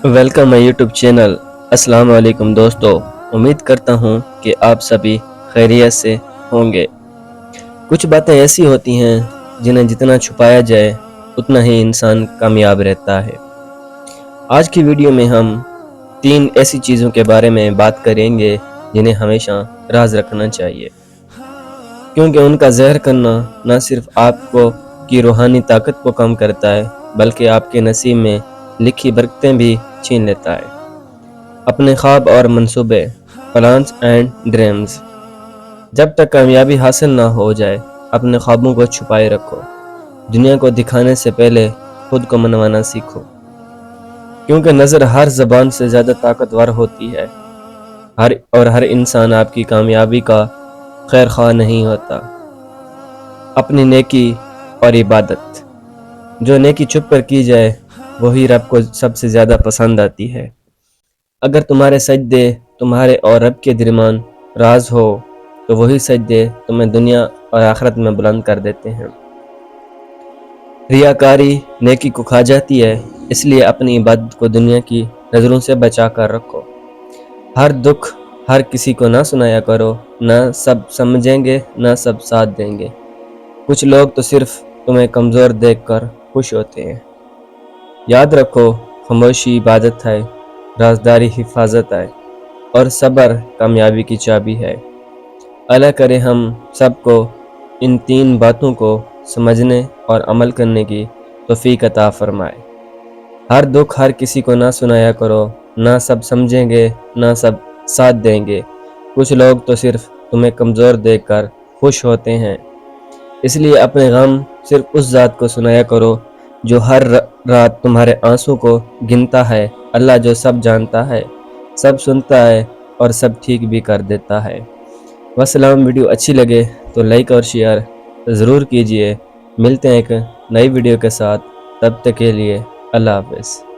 Welcome my YouTube channel. अस्सलाम वालेकुम दोस्तों, उम्मीद करता हूँ कि आप सभी खैरियत से होंगे। कुछ बातें ऐसी होती हैं जिन्हें जितना छुपाया जाए उतना ही इंसान कामयाब रहता है। आज की वीडियो में हम 3 ऐसी चीज़ों के बारे में बात करेंगे जिन्हें हमेशा राज रखना चाहिए, क्योंकि उनका ज़हर करना न सिर्फ आपको की रूहानी ताकत को कम करता है बल्कि आपके नसीब में लिखी बरकतें भी छीन लेता है। अपने ख्वाब और मंसूबे, प्लान्स एंड ड्रीम्स, जब तक कामयाबी हासिल ना हो जाए अपने ख्वाबों को छुपाए रखो। दुनिया को दिखाने से पहले खुद को मनवाना सीखो, क्योंकि नज़र हर ज़बान से ज़्यादा ताकतवर होती है। हर इंसान आपकी कामयाबी का खैर ख्वाह नहीं होता। अपनी नेकी और इबादत, जो नेकी छुप कर की जाए वही रब को सबसे ज़्यादा पसंद आती है। अगर तुम्हारे सजदे तुम्हारे और रब के दरमियान राज हो तो वही सजदे तुम्हें दुनिया और आखिरत में बुलंद कर देते हैं। रियाकारी नेकी को खा जाती है, इसलिए अपनी इबादत को दुनिया की नज़रों से बचा कर रखो। हर दुख हर किसी को ना सुनाया करो, ना सब समझेंगे ना सब साथ देंगे। कुछ लोग तो सिर्फ तुम्हें कमज़ोर देखकर खुश होते हैं। याद रखो, खामोशी इबादत है, राजदारी हिफाजत है और सब्र कामयाबी की चाबी है। अल्लाह करे हम सबको इन 3 बातों को समझने और अमल करने की तौफीक अता फरमाए। हर दुख हर किसी को ना सुनाया करो, ना सब समझेंगे ना सब साथ देंगे। कुछ लोग तो सिर्फ तुम्हें कमज़ोर देखकर खुश होते हैं, इसलिए अपने गम सिर्फ उस ज़ात को सुनाया करो जो हर रात तुम्हारे आंसू को गिनता है। अल्लाह जो सब जानता है, सब सुनता है और सब ठीक भी कर देता है। वस्सलाम। वीडियो अच्छी लगे तो लाइक और शेयर ज़रूर कीजिए। मिलते हैं एक नई वीडियो के साथ, तब तक के लिए अल्लाह हाफ़िज़।